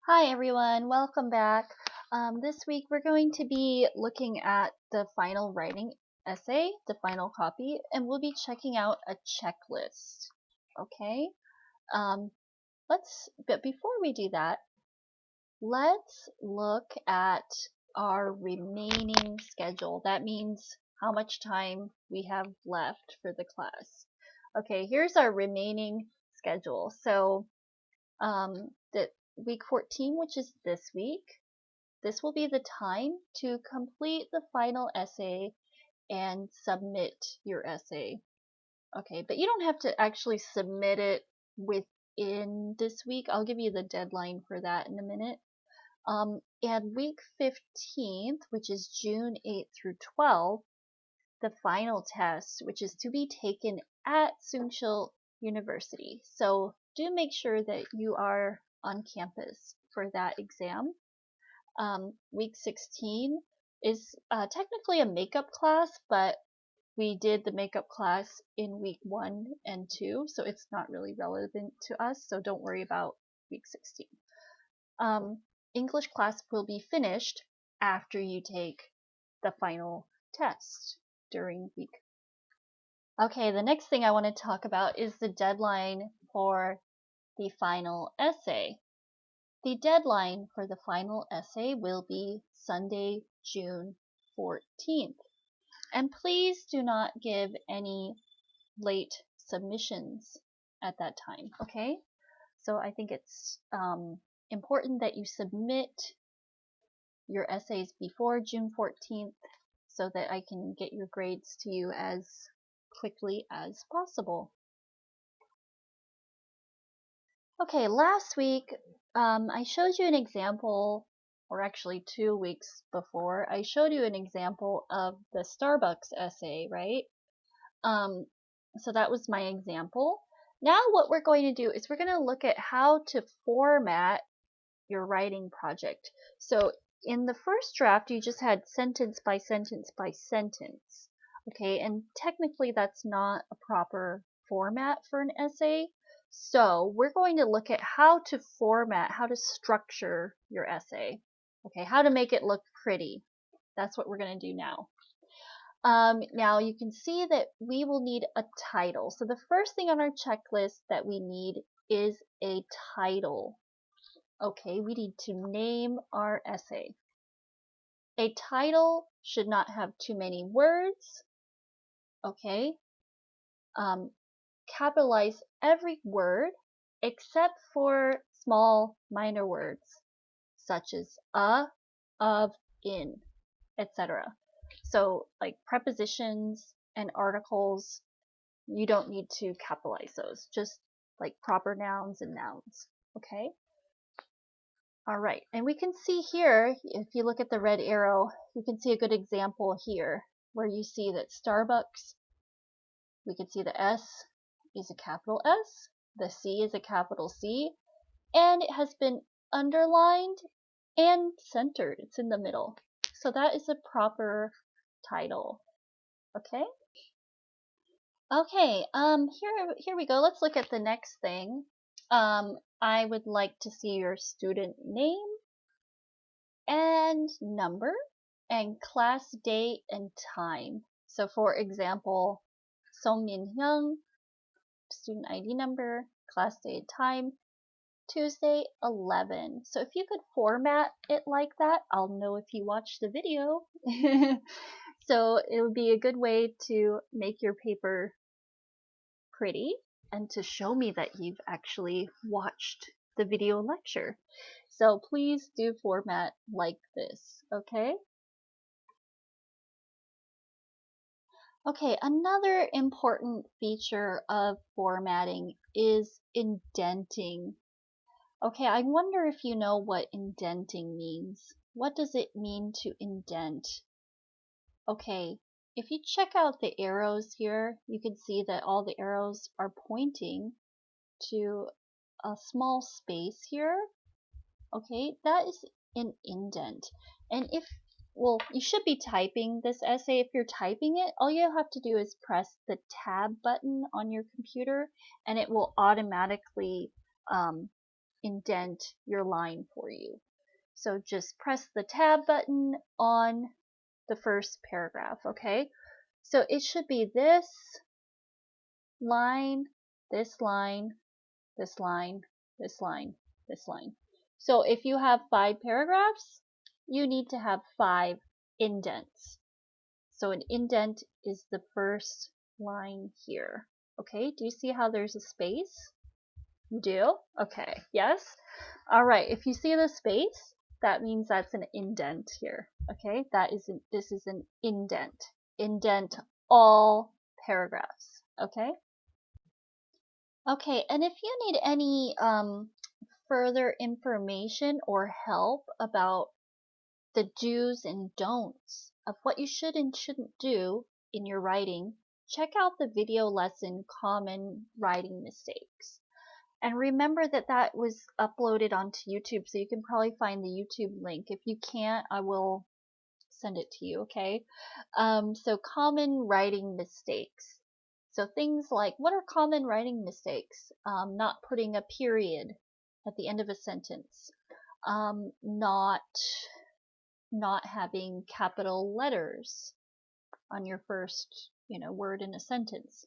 Hi everyone, welcome back. This week we're going to be looking at the final writing essay, the final copy, and we'll be checking out a checklist. Okay? Um, but before we do that, let's look at our remaining schedule. That means how much time we have left for the class. Okay, here's our remaining schedule. So the week 14, which is this week, this will be the time to complete the final essay and submit your essay. Okay, but you don't have to actually submit it within this week. I'll give you the deadline for that in a minute. And week 15th, which is June 8th through 12th, the final test, which is to be taken at Soonchil University. So do make sure that you are on campus for that exam. Week 16 is technically a makeup class, but we did the makeup class in week 1 and 2, so it's not really relevant to us, so don't worry about week 16. English class will be finished after you take the final test during week. Okay, the next thing I want to talk about is the deadline for the final essay. The deadline for the final essay will be Sunday, June 14th. And please do not give any late submissions at that time, okay? So I think it's important that you submit your essays before June 14th so that I can get your grades to you as quickly as possible. Okay, last week I showed you an example, or actually 2 weeks before, I showed you an example of the Starbucks essay, right? So that was my example. Now what we're going to do is we're going to look at how to format your writing project. So in the first draft, you just had sentence by sentence by sentence. Okay, and technically that's not a proper format for an essay. So we're going to look at how to format, how to structure your essay. Okay, how to make it look pretty. That's what we're going to do now. Now you can see that we will need a title. So the first thing on our checklist that we need is a title. Okay, we need to name our essay. A title should not have too many words. Okay, capitalize every word except for small minor words such as of, in, etc. So like prepositions and articles, you don't need to capitalize those, just like proper nouns and nouns. Okay? Alright, and we can see here, if you look at the red arrow, you can see a good example here where you see that Starbucks, we can see the S is a capital S, the C is a capital C, and it has been underlined and centered. It's in the middle. So that is a proper title. Okay? Okay, here we go. Let's look at the next thing. I would like to see your student name and number and class date and time. So for example, Song Min Hyung, student ID number, class date, time, Tuesday 11. So if you could format it like that, I'll know if you watched the video. So it would be a good way to make your paper pretty and to show me that you've actually watched the video lecture. So please do format like this, okay? Okay, another important feature of formatting is indenting. Okay, I wonder if you know what indenting means. What does it mean to indent? Okay, if you check out the arrows here, you can see that all the arrows are pointing to a small space here. Okay, that is an indent. And well, you should be typing this essay. If you're typing it, all you have to do is press the tab button on your computer and it will automatically indent your line for you. So just press the tab button on the first paragraph, okay? So it should be this line, this line, this line, this line, this line. So if you have 5 paragraphs, you need to have 5 indents. So an indent is the first line here. Okay, do you see how there's a space? You do? Okay, yes? Alright, if you see the space, that means that's an indent here. Okay, this is an indent. Indent all paragraphs. Okay? Okay, and if you need any further information or help about the do's and don'ts of what you should and shouldn't do in your writing, check out the video lesson Common Writing Mistakes. And remember that that was uploaded onto YouTube, so you can probably find the YouTube link. If you can't, I will send it to you, okay? So common writing mistakes. So things like, what are common writing mistakes? Not putting a period at the end of a sentence. Not having capital letters on your first, word in a sentence.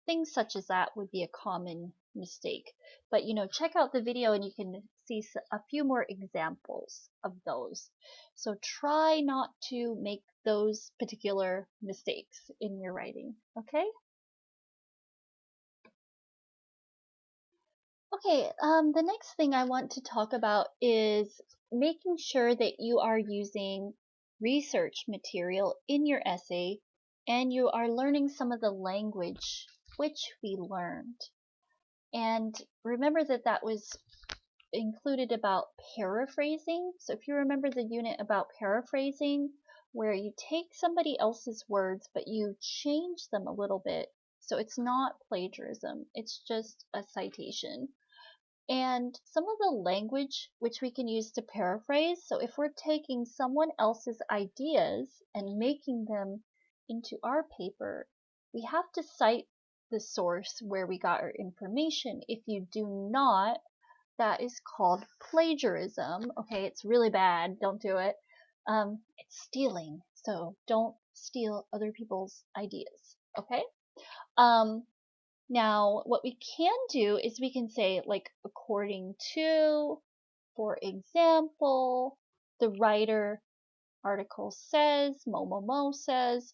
Things such as that would be a common mistake. But, check out the video and you can see a few more examples of those. So try not to make those particular mistakes in your writing, okay? Okay, the next thing I want to talk about is making sure that you are using research material in your essay and you are learning some of the language which we learned. And remember that that was included about paraphrasing. So if you remember the unit about paraphrasing, where you take somebody else's words but you change them a little bit. So it's not plagiarism, it's just a citation. And some of the language which we can use to paraphrase, so if we're taking someone else's ideas and making them into our paper, we have to cite the source where we got our information. If you do not, that is called plagiarism. Okay, it's really bad. Don't do it. It's stealing, so don't steal other people's ideas. Okay. Now, what we can do is we can say, like, according to, for example, the writer article says, Mo says.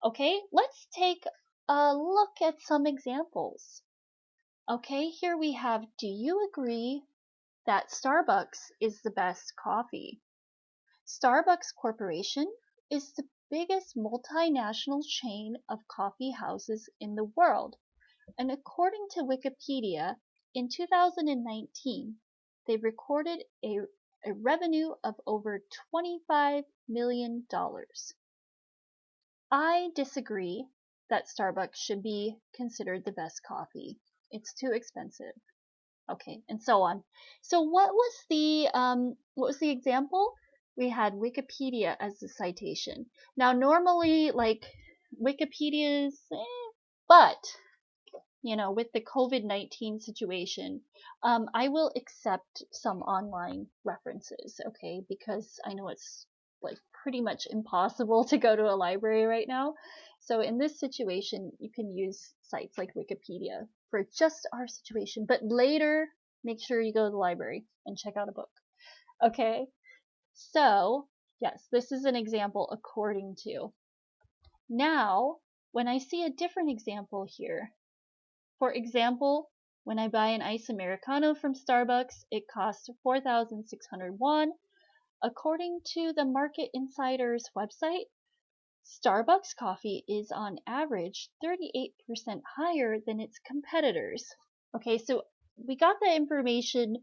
Okay, let's take a look at some examples. Okay, here we have, do you agree that Starbucks is the best coffee? Starbucks Corporation is the biggest multinational chain of coffee houses in the world. And according to Wikipedia, in 2019, they recorded a revenue of over $25 million. I disagree that Starbucks should be considered the best coffee. It's too expensive. Okay, and so on. So what was the example? We had Wikipedia as the citation. Now normally, like, Wikipedia's, but with the COVID-19 situation, I will accept some online references, okay, because I know it's like pretty much impossible to go to a library right now. So in this situation, you can use sites like Wikipedia for just our situation, but later, make sure you go to the library and check out a book. Okay, so yes, this is an example according to. Now, when I see a different example here, for example, when I buy an Ice Americano from Starbucks, it costs 4,600 won. According to the Market Insider's website, Starbucks coffee is on average 38% higher than its competitors. Okay, so we got the information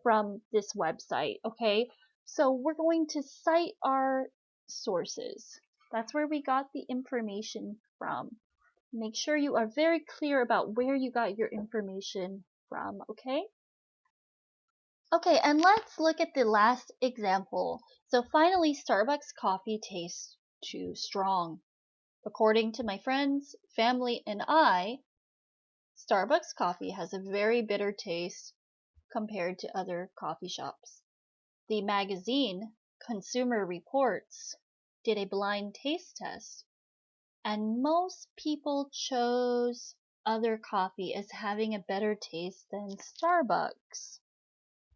from this website, okay? So we're going to cite our sources. That's where we got the information from. Make sure you are very clear about where you got your information from, okay? Okay, and let's look at the last example. So finally, Starbucks coffee tastes too strong. According to my friends, family, and I, Starbucks coffee has a very bitter taste compared to other coffee shops. The magazine, Consumer Reports, did a blind taste test, and most people chose other coffee as having a better taste than Starbucks.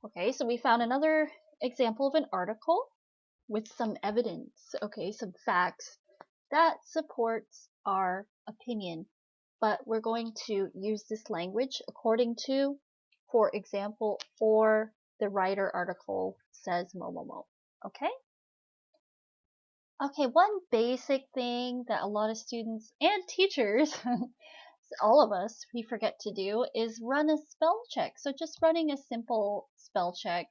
Okay, so we found another example of an article with some evidence, okay, some facts that supports our opinion. But we're going to use this language according to, for example, for the writer article says momomo. Okay? Okay, one basic thing that a lot of students and teachers, all of us, we forget to do is run a spell check. So just running a simple spell check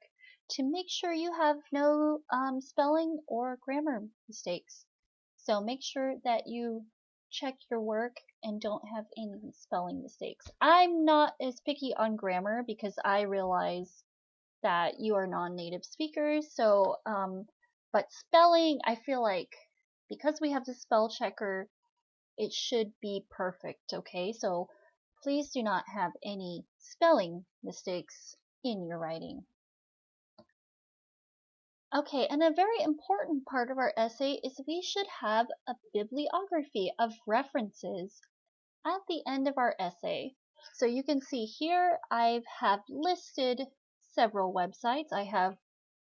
to make sure you have no spelling or grammar mistakes. So make sure that you check your work and don't have any spelling mistakes. I'm not as picky on grammar because I realize that you are non-native speakers. So, but spelling, I feel like because we have the spell checker, it should be perfect. Okay, so please do not have any spelling mistakes in your writing. Okay, and a very important part of our essay is we should have a bibliography of references at the end of our essay. So you can see here I have listed several websites. I have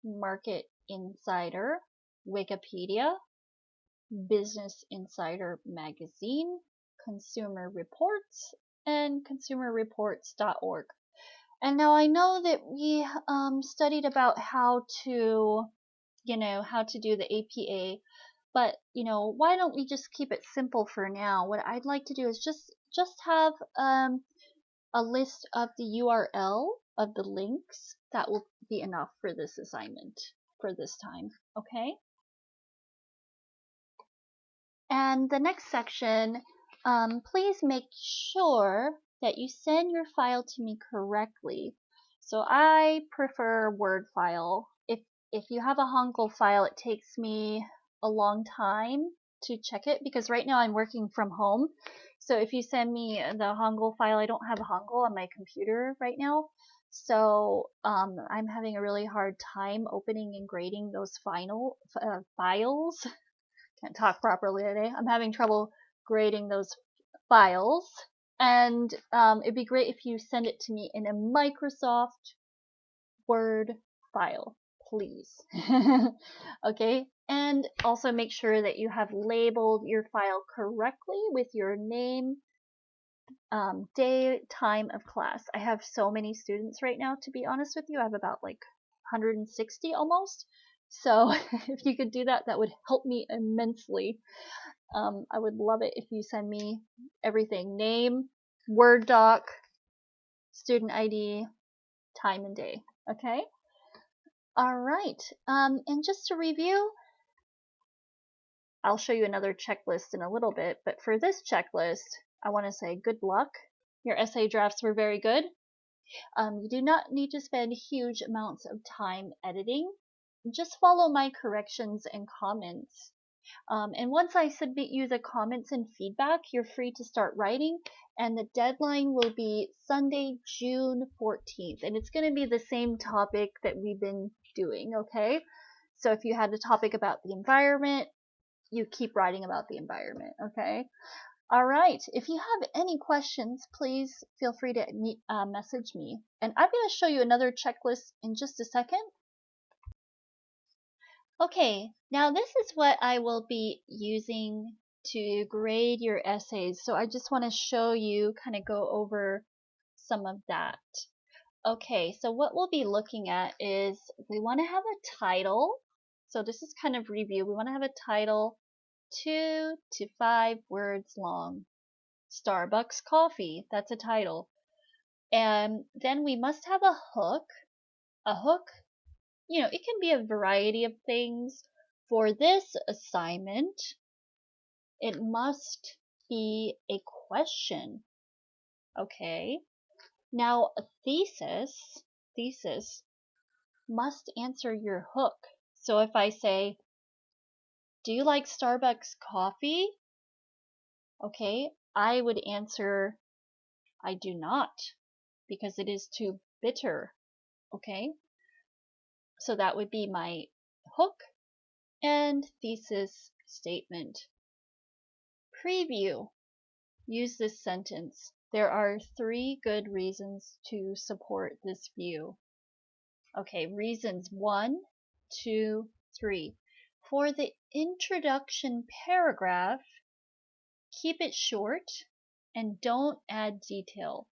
Market Insider, Wikipedia, Business Insider Magazine, Consumer Reports, and consumerreports.org. And now I know that we studied about how to do the APA, but why don't we just keep it simple for now? What I'd like to do is just have a list of the URL of the links. That will be enough for this assignment for this time. Okay. And the next section, please make sure that you send your file to me correctly. So I prefer Word file. If you have a Hangul file, it takes me a long time to check it because right now I'm working from home. So if you send me the Hangul file, I don't have a Hangul on my computer right now. So I'm having a really hard time opening and grading those files. Can't talk properly today. I'm having trouble grading those files. And it'd be great if you send it to me in a Microsoft Word file, please. Okay, and also make sure that you have labeled your file correctly with your name, day, time of class. I have so many students right now, to be honest with you. I have about like 160 almost. So if you could do that, that would help me immensely. I would love it if you send me everything: name, Word doc, student ID, time and day. Okay? Alright, and just to review, I'll show you another checklist in a little bit, but for this checklist, I want to say good luck. Your essay drafts were very good. You do not need to spend huge amounts of time editing. Just follow my corrections and comments. And once I submit you the comments and feedback, you're free to start writing, and the deadline will be Sunday, June 14th, and it's going to be the same topic that we've been doing, okay? So if you had a topic about the environment, you keep writing about the environment, okay? All right, if you have any questions, please feel free to message me. And I'm going to show you another checklist in just a second. Okay, now this is what I will be using to grade your essays. So I just want to show you, kind of go over some of that. Okay, so what we'll be looking at is we want to have a title. So this is kind of review. We want to have a title 2 to 5 words long. Starbucks coffee, that's a title. And then we must have a hook. A hook, it can be a variety of things. For this assignment, it must be a question. Okay. Now, a thesis must answer your hook. So if I say, do you like Starbucks coffee? Okay, I would answer, I do not, because it is too bitter. Okay, so that would be my hook and thesis statement. Preview. Use this sentence. There are 3 good reasons to support this view. Okay, reasons 1, 2, 3. For the introduction paragraph, keep it short and don't add detail.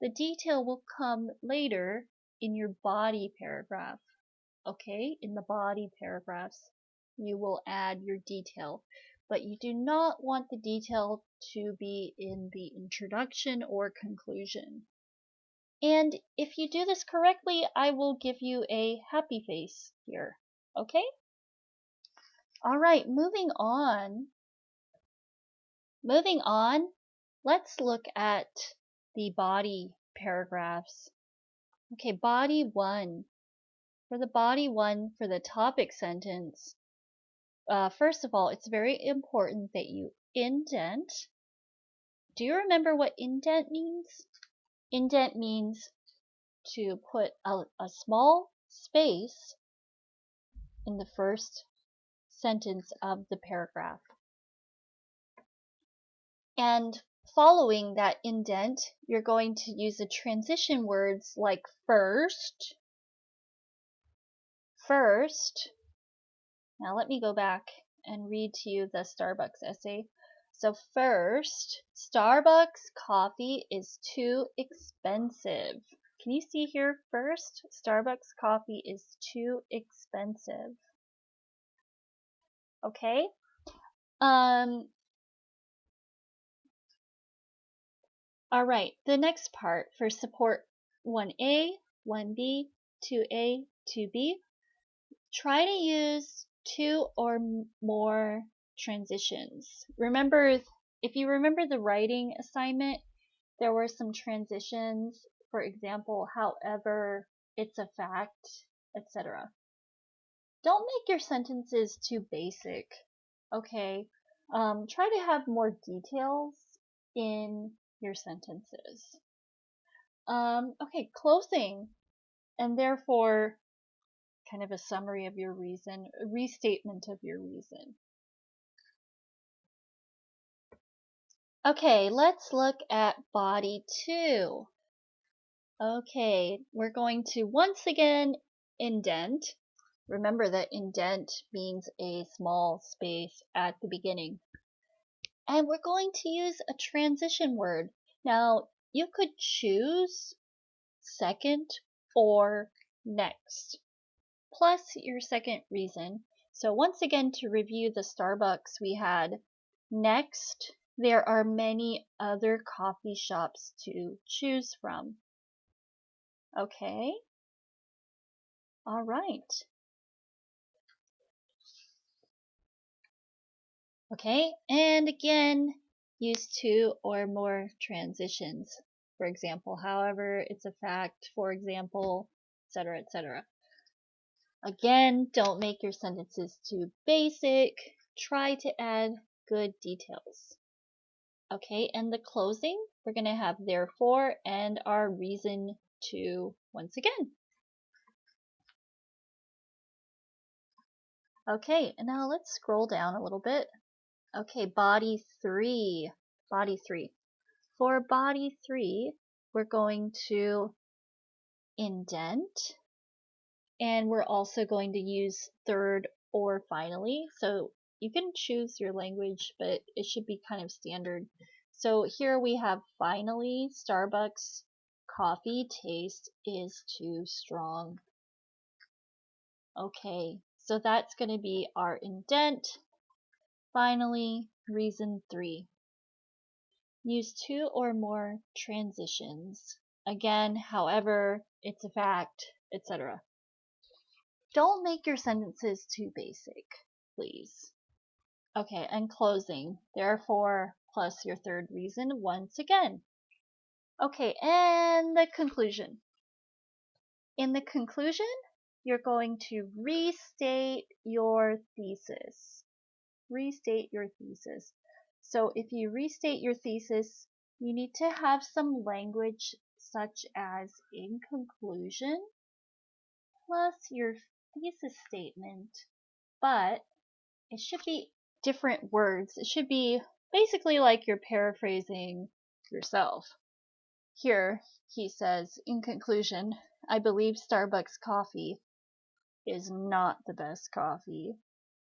The detail will come later in your body paragraph. Okay, in the body paragraphs, you will add your detail, but you do not want the detail to be in the introduction or conclusion. And if you do this correctly, I will give you a happy face here. Okay? Alright, moving on. Let's look at the body paragraphs. Okay, body 1. For the body 1, for the topic sentence, first of all, it's very important that you indent. Do you remember what indent means? Indent means to put a small space in the first sentence of the paragraph. And following that indent, you're going to use the transition words like first. Now let me go back and read to you the Starbucks essay. So first, Starbucks coffee is too expensive. Can you see here? First, Starbucks coffee is too expensive. Okay? Alright, the next part for support 1A, 1B, 2A, 2B. Try to use 2 or more transitions. Remember, if you remember the writing assignment, there were some transitions, for example, however, it's a fact, etc. Don't make your sentences too basic, okay? Try to have more details in your sentences. Okay, closing, and therefore kind of a summary of your reason, a restatement of your reason. Okay, let's look at body 2. Okay, we're going to once again indent. Remember that indent means a small space at the beginning. And we're going to use a transition word. Now, you could choose second or next, plus your second reason. So once again, to review the Starbucks, we had next, there are many other coffee shops to choose from. Okay. All right. Okay, and again, use 2 or more transitions. For example, however, it's a fact, for example, etc., etc. Again, don't make your sentences too basic. Try to add good details. Okay, and the closing, we're going to have therefore and our reason to once again. Okay, and now let's scroll down a little bit. Okay, body 3. Body 3. For body 3, we're going to indent, and we're also going to use third or finally. So you can choose your language, but it should be kind of standard. So here we have finally, Starbucks coffee taste is too strong. Okay, so that's going to be our indent. Finally, reason 3. Use 2 or more transitions. Again, however, it's a fact, etc. Don't make your sentences too basic, please. Okay, and closing. Therefore, plus your third reason once again. Okay, and the conclusion. In the conclusion, you're going to restate your thesis. Restate your thesis. So if you restate your thesis, you need to have some language such as in conclusion, plus your thesis statement, but it should be different words. It should be basically like you're paraphrasing yourself. Here, he says, in conclusion, I believe Starbucks coffee is not the best coffee.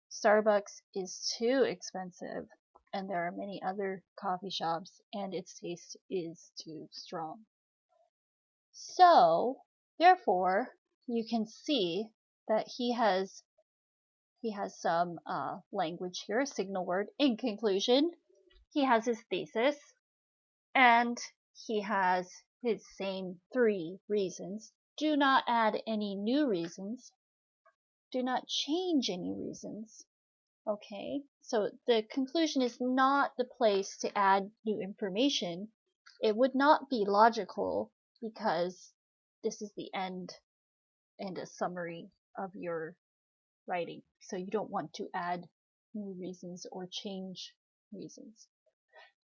Starbucks is too expensive, and there are many other coffee shops, and its taste is too strong. So, therefore, you can see that he has some language here, a signal word. In conclusion, he has his thesis, and he has his same 3 reasons. Do not add any new reasons. Do not change any reasons. Okay, so the conclusion is not the place to add new information. It would not be logical because this is the end and a summary of your writing. So you don't want to add new reasons or change reasons.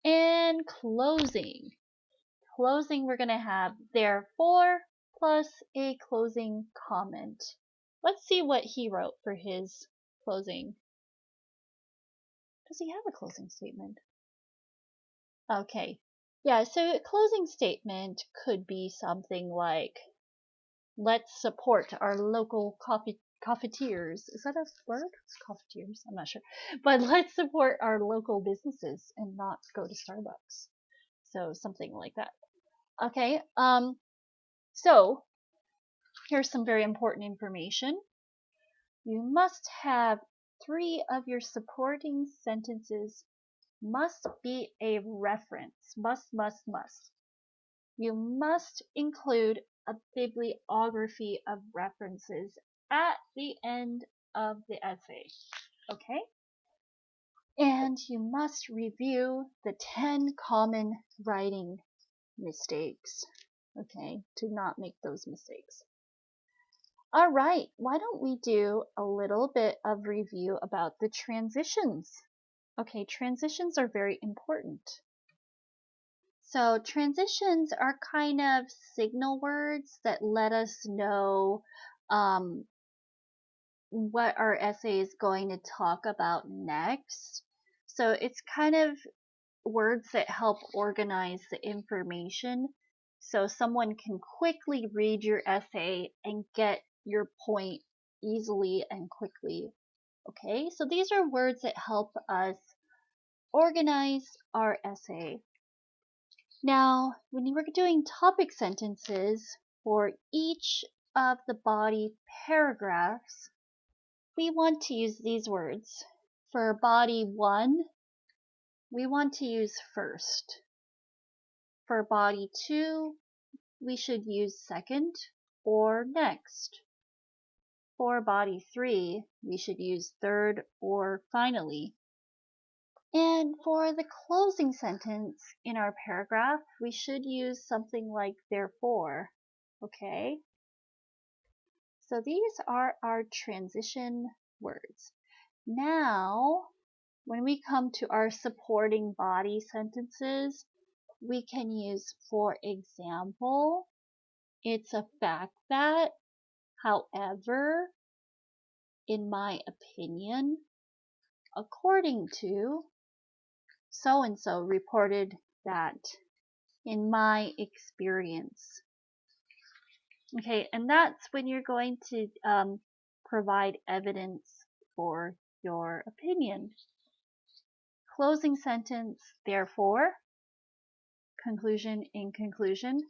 And closing. Closing, we're going to have therefore plus a closing comment. Let's see what he wrote for his closing. Does he have a closing statement? Okay. Yeah, so a closing statement could be something like, let's support our local cafeteers. Is that a word? It's cafeteers. I'm not sure. But let's support our local businesses and not go to Starbucks. So something like that. Okay. So here's some very important information. You must have 3 of your supporting sentences must be a reference. Must. You must include a bibliography of references at the end of the essay. Okay? And you must review the 10 common writing mistakes. Okay? To not make those mistakes. Alright, why don't we do a little bit of review about the transitions. Okay, transitions are very important. So transitions are kind of signal words that let us know what our essay is going to talk about next. So it's kind of words that help organize the information so someone can quickly read your essay and get your point easily and quickly. Okay, so these are words that help us organize our essay. Now, when you were doing topic sentences for each of the body paragraphs, we want to use these words. For body 1, we want to use first. For body 2, we should use second or next. For body 3, we should use third or finally. And for the closing sentence in our paragraph, we should use something like therefore. Okay? So these are our transition words. Now, when we come to our supporting body sentences, we can use for example, it's a fact that, however, in my opinion, according to, so and so reported that, in my experience. Okay, and that's when you're going to provide evidence for your opinion. Closing sentence, therefore. Conclusion, in conclusion.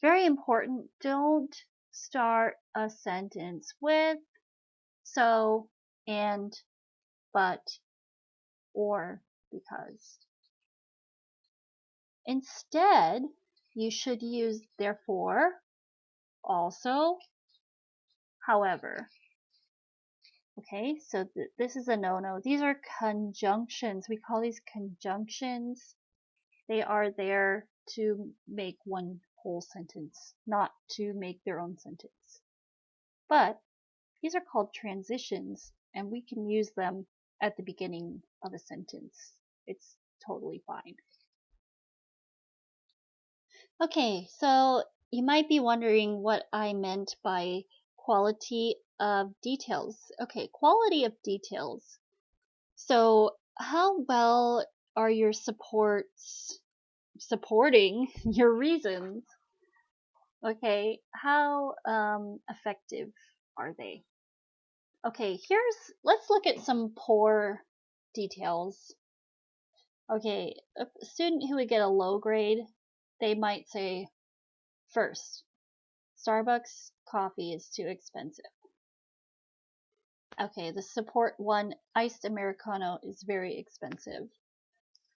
Very important, don't start a sentence with so, and, but, or because. Instead, you should use therefore, also, however. Okay, so this is a no-no. These are conjunctions. We call these conjunctions. They are there to make one whole sentence, not to make their own sentence. But these are called transitions, and we can use them at the beginning of a sentence. It's totally fine. Okay, so you might be wondering what I meant by quality of details. Okay, quality of details. So how well are your supports supporting your reasons? Okay, how effective are they? Okay, let's look at some poor details. Okay, a student who would get a low grade, they might say, first, Starbucks coffee is too expensive. Okay, the support one, iced Americano is very expensive.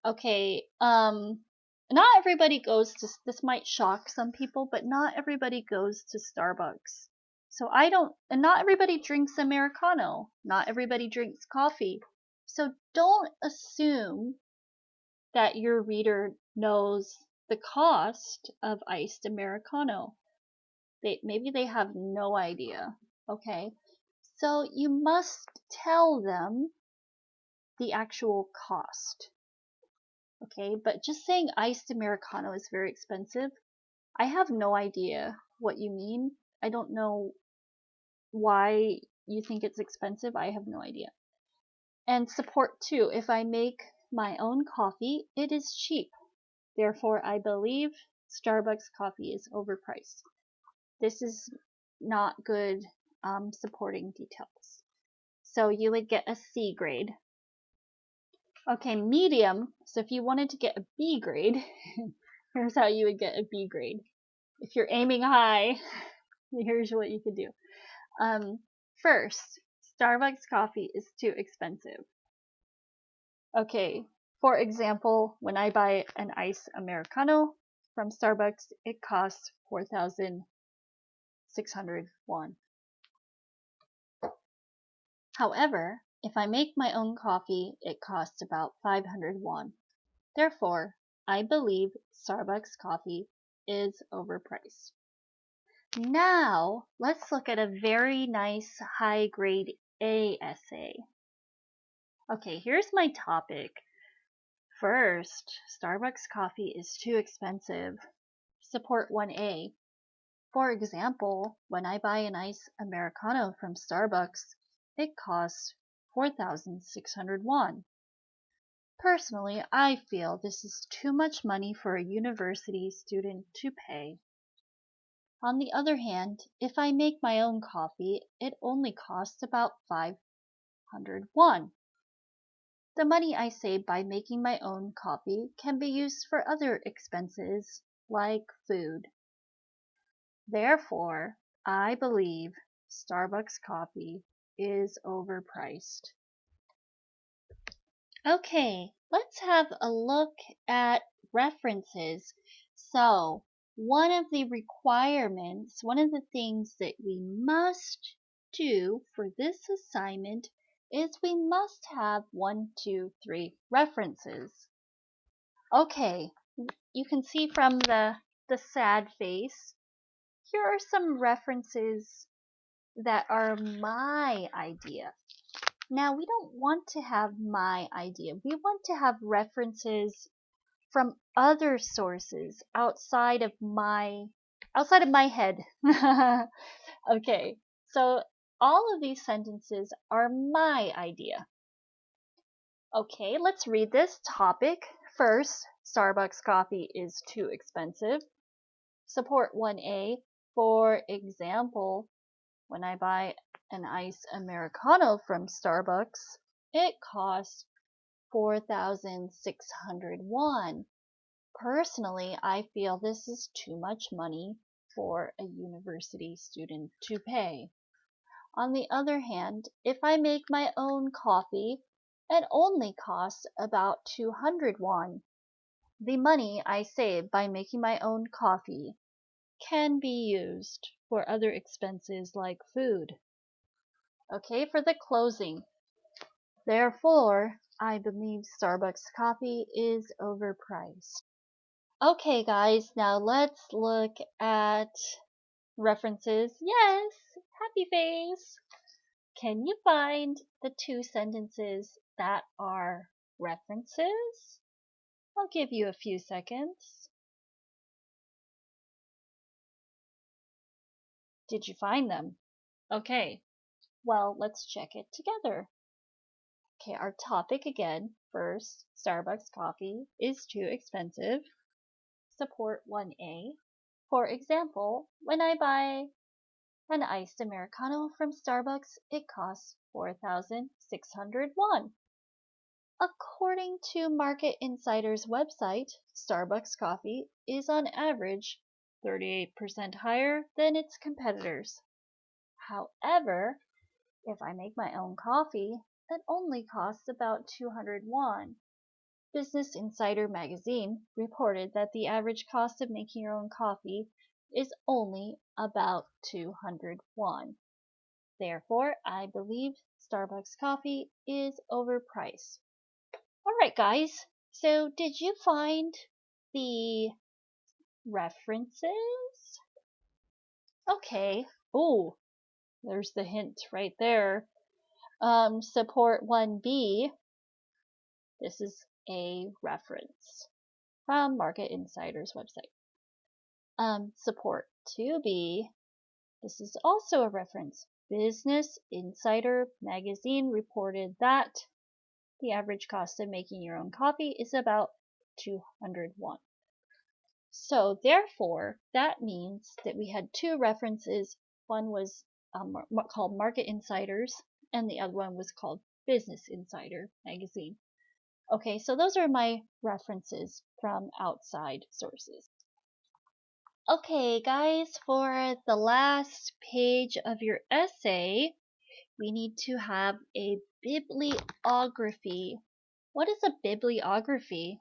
Okay, not everybody goes to, this might shock some people, but not everybody goes to Starbucks. So and not everybody drinks Americano. Not everybody drinks coffee. So don't assume that your reader knows the cost of iced Americano. Maybe they have no idea. Okay, so you must tell them the actual cost. Okay, but just saying iced Americano is very expensive, I have no idea what you mean. I don't know why you think it's expensive. I have no idea. And support too. If I make my own coffee, it is cheap. Therefore, I believe Starbucks coffee is overpriced. This is not good supporting details. So you would get a C grade. Okay, medium. So if you wanted to get a B grade, here's how you would get a B grade. If you're aiming high, here's what you could do. First, Starbucks coffee is too expensive. Okay, for example, when I buy an iced Americano from Starbucks, it costs 4,600 won. However, if I make my own coffee, it costs about 500 won. Therefore, I believe Starbucks coffee is overpriced. Now, let's look at a very nice high grade A essay. Okay, here's my topic. First, Starbucks coffee is too expensive. Support 1A. For example, when I buy an iced Americano from Starbucks, it costs 4,600 won. Personally, I feel this is too much money for a university student to pay. On the other hand, if I make my own coffee, it only costs about 500 won. The money I save by making my own coffee can be used for other expenses like food. Therefore, I believe Starbucks coffee is overpriced. Okay, let's have a look at references. So, one of the requirements, one of the things that we must do for this assignment is we must have 1, 2, 3 references. Okay, you can see from the sad face, here are some references that are my idea. Now, we don't want to have my idea. We want to have references from other sources outside of my head. Okay, so all of these sentences are my idea. Okay, let's read this topic. First, Starbucks coffee is too expensive. Support 1A, for example, when I buy an iced Americano from Starbucks, it costs 4,600 won. Personally, I feel this is too much money for a university student to pay. On the other hand, if I make my own coffee, it only costs about 200 won. The money I save by making my own coffee can be used for other expenses like food. Okay, for the closing. Therefore, I believe Starbucks coffee is overpriced. Okay, guys, now let's look at references. Yes, happy face. Can you find the 2 sentences that are references? I'll give you a few seconds. Did you find them? Okay, well, let's check it together. Okay, our topic again, first, Starbucks coffee is too expensive. Support 1A. For example, when I buy an iced Americano from Starbucks, it costs 4,600 won. According to Market Insider's website, Starbucks coffee is on average 38% higher than its competitors. However, if I make my own coffee, it only costs about 200 won. Business Insider magazine reported that the average cost of making your own coffee is only about 200 won. Therefore, I believe Starbucks coffee is overpriced. Alright guys, so did you find the references? Okay. Oh, there's the hint right there. Support 1B, this is a reference from Market Insider's website. Support 2B, this is also a reference. Business Insider magazine reported that the average cost of making your own coffee is about 200 won. So therefore, that means that we had two references. One was called Market Insiders, and the other one was called Business Insider magazine. Okay, so those are my references from outside sources. Okay, guys, for the last page of your essay, we need to have a bibliography. What is a bibliography?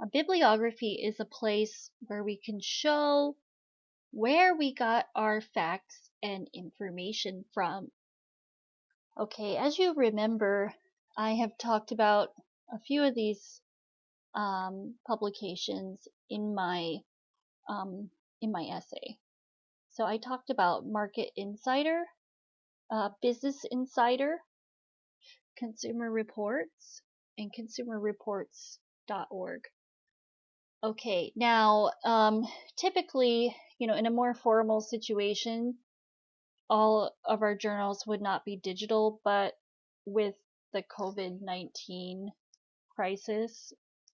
A bibliography is a place where we can show where we got our facts and information from. Okay, as you remember, I have talked about a few of these publications in my essay. So I talked about Market Insider, Business Insider, Consumer Reports, and ConsumerReports.org. Okay, now typically, in a more formal situation, all of our journals would not be digital, but with the COVID-19 crisis,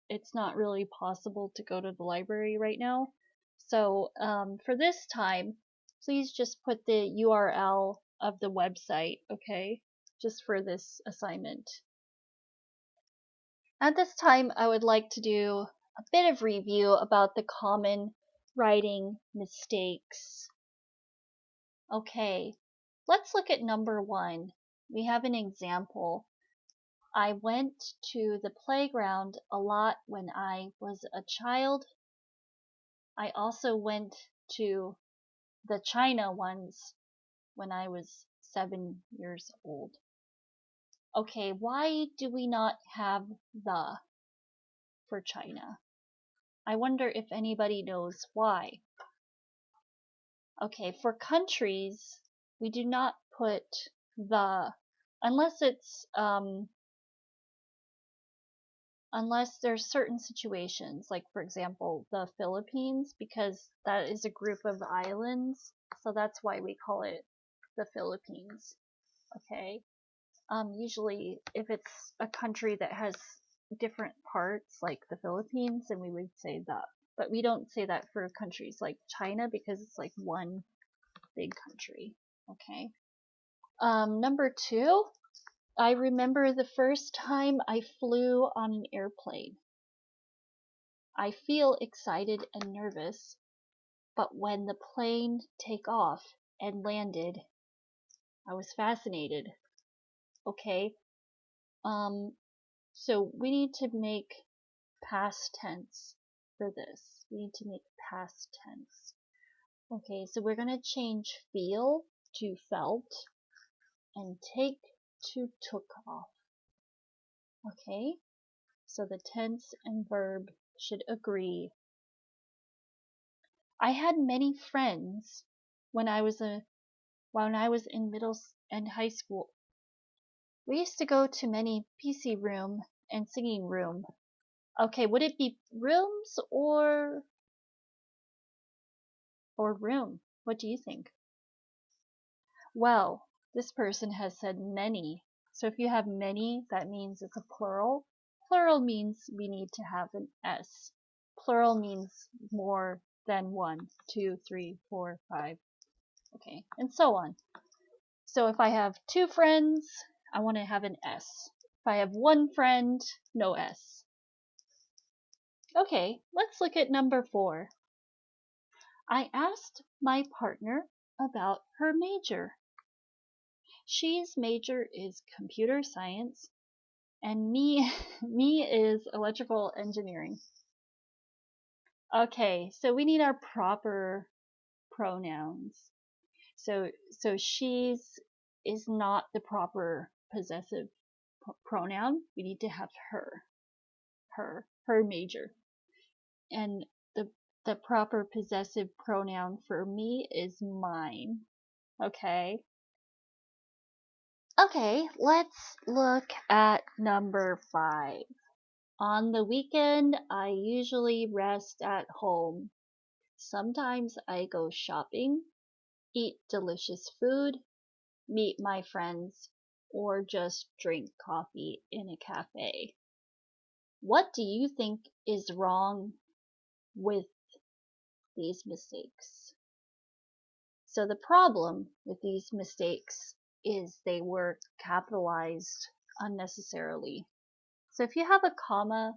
it's not really possible to go to the library right now. So for this time, please just put the URL of the website, okay, just for this assignment. At this time, I would like to do a bit of review about the common writing mistakes. Okay, let's look at number 1. We have an example. I went to the playground a lot when I was a child. I also went to the China ones when I was 7 years old. Okay, why do we not have the for China? I wonder if anybody knows why. Okay, for countries, we do not put the, unless it's, unless there's certain situations, like for example, the Philippines, because that is a group of islands, so that's why we call it the Philippines. Okay, usually if it's a country that has different parts, like the Philippines, then we would say that. But we don't say that for countries like China because it's like one big country. Okay. Number 2, I remember the first time I flew on an airplane. I feel excited and nervous, but when the plane take off and landed, I was fascinated. Okay. So we need to make past tense for this. We need to make past tense. Okay, so we're going to change feel to felt and take to took off. Okay, so the tense and verb should agree. I had many friends when I was in middle and high school. We used to go to many PC room and singing room. Okay, would it be rooms or room? What do you think? Well, this person has said many. So if you have many, that means it's a plural. Plural means we need to have an S. Plural means more than 1, 2, 3, 4, 5, okay, and so on. So if I have 2 friends, I want to have an S. If I have 1 friend, no S. Okay, let's look at number 4. I asked my partner about her major. She's major is computer science, and me is electrical engineering. Okay, so we need our proper pronouns. So she's is not the proper possessive pronoun. We need to have her major. And the proper possessive pronoun for me is mine. Okay? Okay, let's look at number 5. On the weekend, I usually rest at home. Sometimes I go shopping, eat delicious food, meet my friends, or just drink coffee in a cafe. What do you think is wrong with these mistakes? So the problem with these mistakes is they were capitalized unnecessarily. So if you have a comma,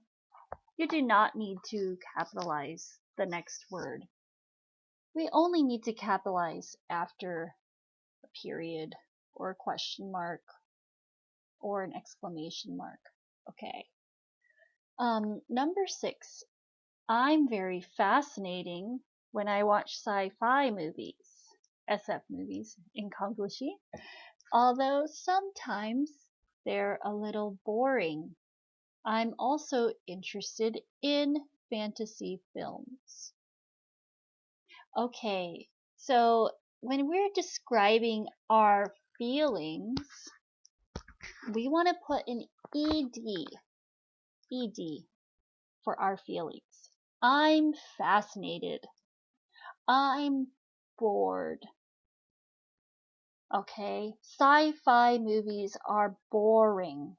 you do not need to capitalize the next word. We only need to capitalize after a period or a question mark or an exclamation mark. Okay. Number 6. I'm very fascinating when I watch sci-fi movies, SF movies in Konglishi, although sometimes they're a little boring. I'm also interested in fantasy films. Okay, so when we're describing our feelings, we want to put an ed for our feelings. I'm fascinated. I'm bored. Okay, sci-fi movies are boring.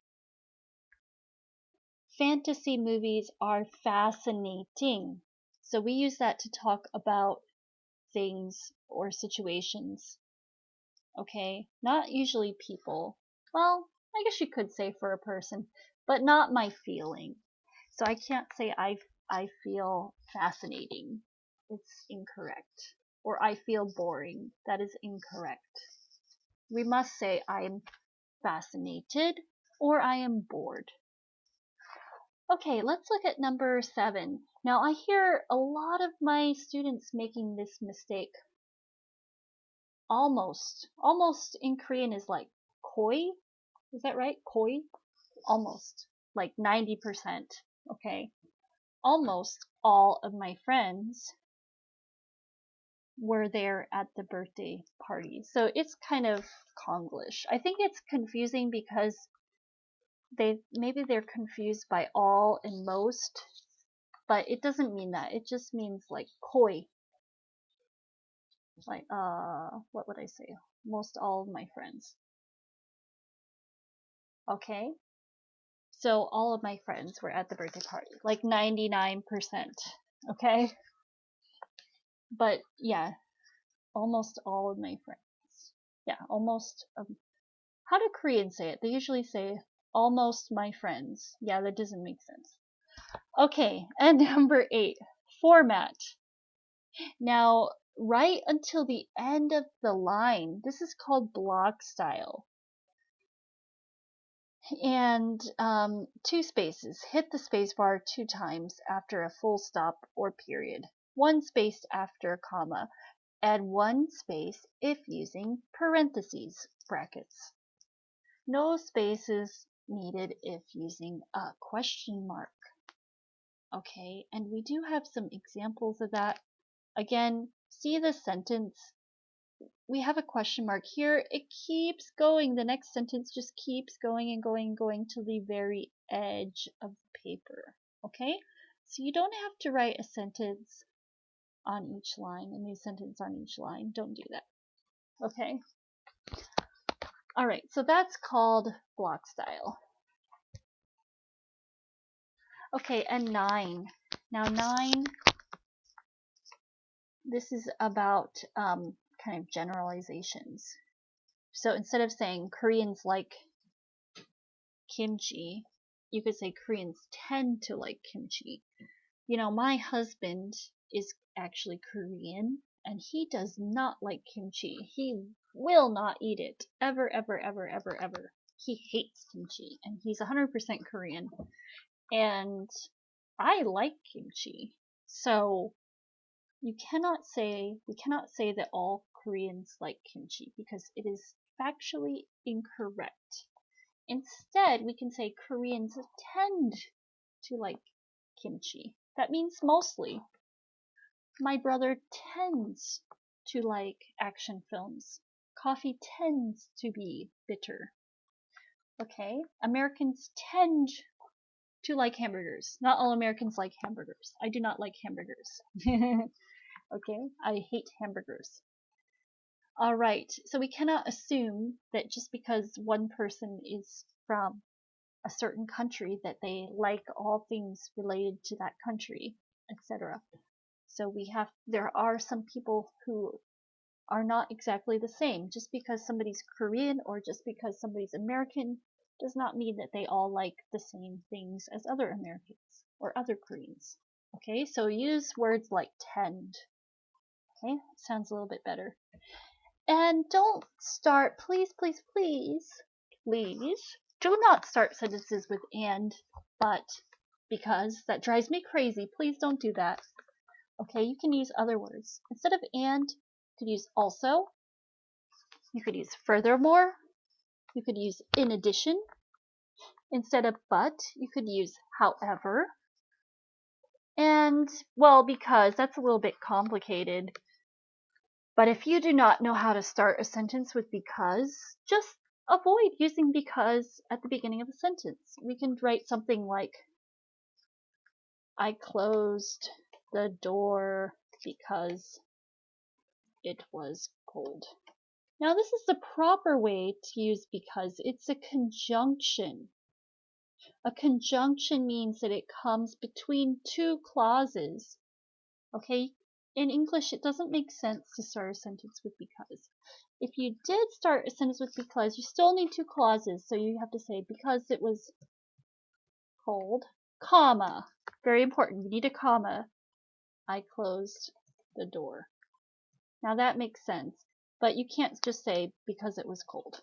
Fantasy movies are fascinating. So we use that to talk about things or situations. Okay, not usually people. Well, I guess you could say for a person, but not my feeling. So I can't say I feel fascinating. It's incorrect. Or I feel boring. That is incorrect. We must say I am fascinated or I am bored. Okay, let's look at number 7. Now I hear a lot of my students making this mistake. Almost in Korean is like koi. Is that right? Koi? Almost. Like 90%. Okay. Almost all of my friends were there at the birthday party. So it's kind of Konglish. I think it's confusing because maybe they're confused by all and most, but it doesn't mean that. It just means like koi. Like what would I say? Most all of my friends. Okay? So all of my friends were at the birthday party. Like 99%. Okay? But yeah, almost all of my friends. Yeah, almost. How do Koreans say it? They usually say almost my friends. Yeah, that doesn't make sense. Okay, and number 8, format. Now, right until the end of the line, this is called block style. And 2 spaces. Hit the spacebar 2 times after a full stop or period. 1 space after a comma. Add 1 space if using parentheses, brackets. No spaces needed if using a question mark. Okay, and we do have some examples of that. Again, see the sentence. We have a question mark here. It keeps going. The next sentence just keeps going and going and going to the very edge of the paper. Okay, so you don't have to write a sentence on each line, a new sentence on each line. Don't do that. Okay. Alright, so that's called block style. Okay, and 9. Now 9, this is about kind of generalizations. So instead of saying Koreans like kimchi, you could say Koreans tend to like kimchi. You know, my husband is actually Korean, and he does not like kimchi. He will not eat it. Ever, ever, ever, ever, ever. He hates kimchi, and he's 100% Korean. And I like kimchi. So we cannot say that all Koreans like kimchi because it is factually incorrect. Instead, we can say Koreans tend to like kimchi. That means mostly. My brother tends to like action films. Coffee tends to be bitter. Okay? Americans tend to like hamburgers. Not all Americans like hamburgers. I do not like hamburgers. Okay? I hate hamburgers. Alright, so we cannot assume that just because one person is from a certain country that they like all things related to that country, etc. So there are some people who are not exactly the same. Just because somebody's Korean or just because somebody's American does not mean that they all like the same things as other Americans or other Koreans. Okay, so use words like tend. Okay, sounds a little bit better. And don't start, please, please, please, please, do not start sentences with and, but, because. That drives me crazy. Please don't do that. Okay, you can use other words. Instead of and, you could use also. You could use furthermore. You could use in addition. Instead of but, you could use however. And, well, because that's a little bit complicated. But if you do not know how to start a sentence with because, just avoid using because at the beginning of a sentence. We can write something like, I closed the door because it was cold. Now this is the proper way to use because. It's a conjunction. A conjunction means that it comes between two clauses. Okay? In English, it doesn't make sense to start a sentence with because. If you did start a sentence with because, you still need two clauses. So you have to say because it was cold, comma. Very important. You need a comma. I closed the door. Now that makes sense. But you can't just say because it was cold.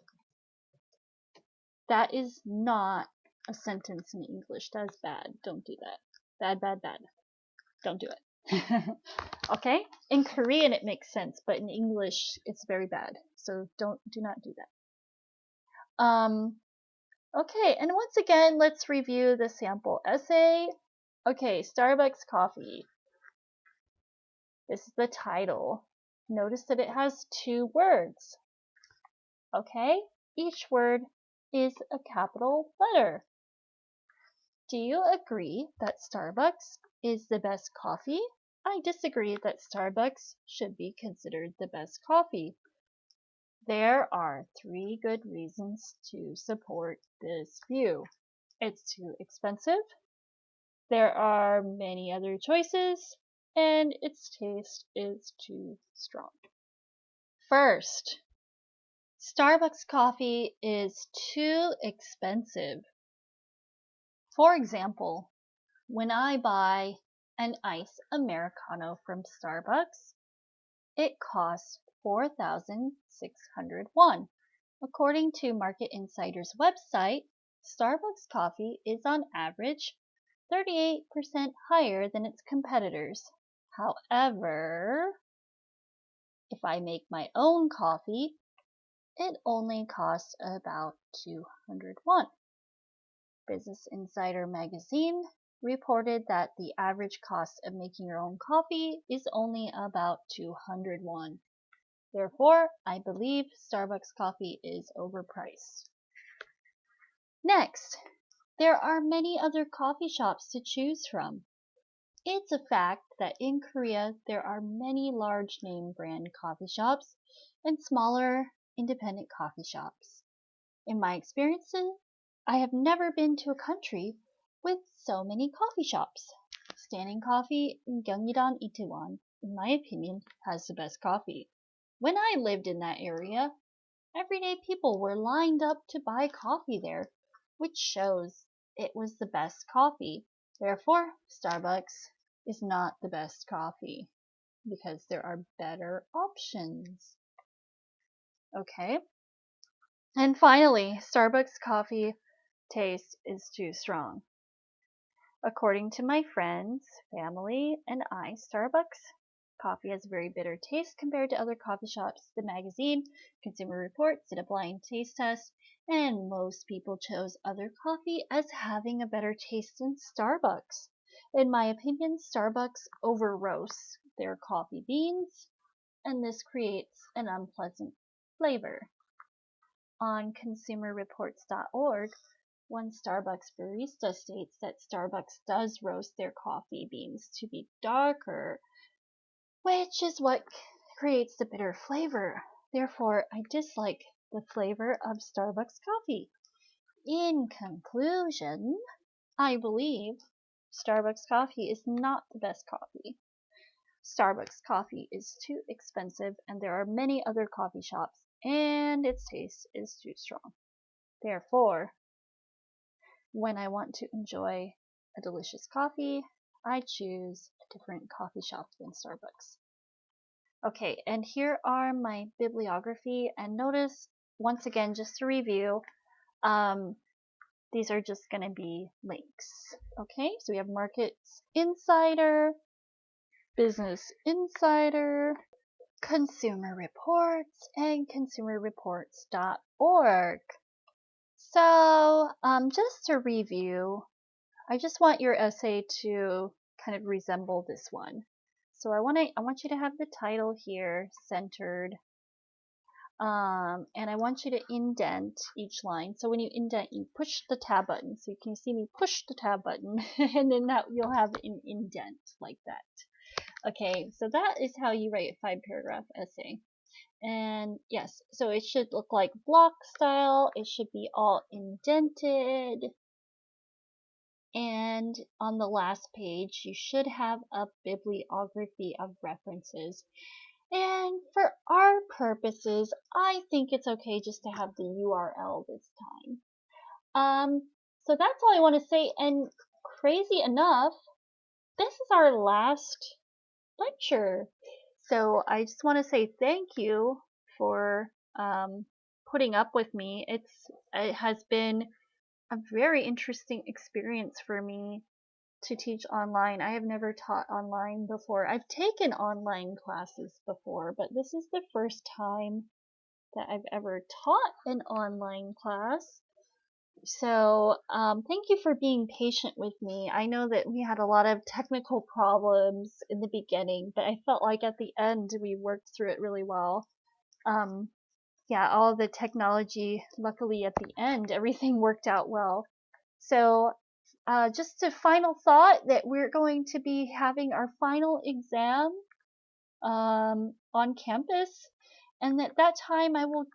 That is not a sentence in English. That is bad. Don't do that. Bad, bad, bad. Don't do it. Okay? In Korean it makes sense, but in English it's very bad. So do not do that. Okay, and once again, let's review the sample essay. Okay, Starbucks coffee. This is the title. Notice that it has two words. Okay? Each word is a capital letter. Do you agree that Starbucks is the best coffee? I disagree that Starbucks should be considered the best coffee. There are 3 good reasons to support this view. It's too expensive, there are many other choices, and its taste is too strong. First, Starbucks coffee is too expensive. For example, when I buy an iced Americano from Starbucks, it costs 4,600 won. According to Market Insider's website, Starbucks coffee is on average 38% higher than its competitors. However, if I make my own coffee, it only costs about 200 won. Business Insider magazine reported that the average cost of making your own coffee is only about 200 won. Therefore, I believe Starbucks coffee is overpriced. Next, there are many other coffee shops to choose from. It's a fact that in Korea there are many large name brand coffee shops and smaller independent coffee shops. In my experiences, I have never been to a country with so many coffee shops. Standing Coffee in Gyeonggi-dan, Itaewon, in my opinion, has the best coffee. When I lived in that area, everyday people were lined up to buy coffee there, which shows it was the best coffee. Therefore, Starbucks is not the best coffee because there are better options. Okay? And finally, Starbucks coffee taste is too strong. According to my friends, family, and I, Starbucks coffee has a very bitter taste compared to other coffee shops. The magazine, Consumer Reports, did a blind taste test, and most people chose other coffee as having a better taste than Starbucks. In my opinion, Starbucks over roasts their coffee beans, and this creates an unpleasant flavor. On consumerreports.org, one Starbucks barista states that Starbucks does roast their coffee beans to be darker, which is what creates the bitter flavor. Therefore, I dislike the flavor of Starbucks coffee. In conclusion, I believe Starbucks coffee is not the best coffee. Starbucks coffee is too expensive, and there are many other coffee shops, and its taste is too strong. Therefore, when I want to enjoy a delicious coffee, I choose a different coffee shop than Starbucks. Okay, and here are my bibliography, and notice, once again, just to review, these are just going to be links. Okay, so we have Markets Insider, Business Insider, Consumer Reports, and consumerreports.org. So, just to review, I just want your essay to kind of resemble this one. So I want you to have the title here centered, and I want you to indent each line. So when you indent, you push the tab button. So you can see me push the tab button, and then that you'll have an indent like that. Okay, so that is how you write a 5-paragraph essay. And yes, so it should look like block style. It should be all indented. And on the last page, you should have a bibliography of references. And for our purposes, I think it's okay just to have the URL this time. So that's all I want to say. And crazy enough, this is our last lecture. So I just want to say thank you for putting up with me. It has been a very interesting experience for me to teach online. I have never taught online before. I've taken online classes before, but this is the first time that I've ever taught an online class. So thank you for being patient with me. I know that we had a lot of technical problems in the beginning, but I felt like at the end we worked through it really well. Yeah, all the technology, luckily at the end, everything worked out well. So just a final thought that we're going to be having our final exam on campus, and at that time I will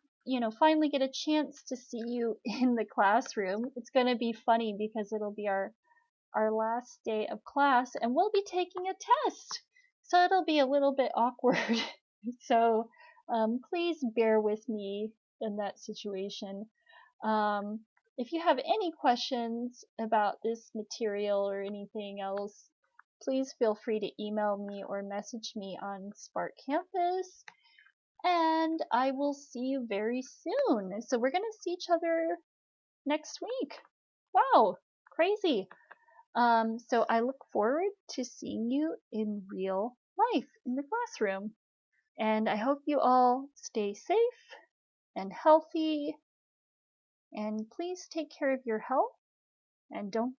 finally get a chance to see you in the classroom. It's going to be funny because it'll be our last day of class, and we'll be taking a test, so it'll be a little bit awkward. So please bear with me in that situation. If you have any questions about this material or anything else, please feel free to email me or message me on Spark Campus, and I will see you very soon. So we're going to see each other next week. Wow, crazy. So I look forward to seeing you in real life in the classroom. And I hope you all stay safe and healthy, and please take care of your health, and don't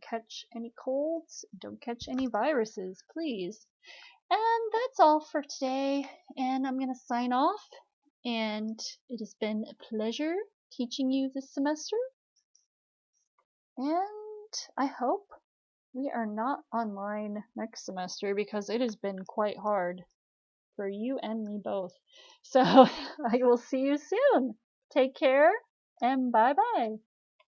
catch any colds, don't catch any viruses, please. And that's all for today, and I'm going to sign off, and it has been a pleasure teaching you this semester, and I hope we are not online next semester because it has been quite hard for you and me both. So I will see you soon. Take care and bye-bye.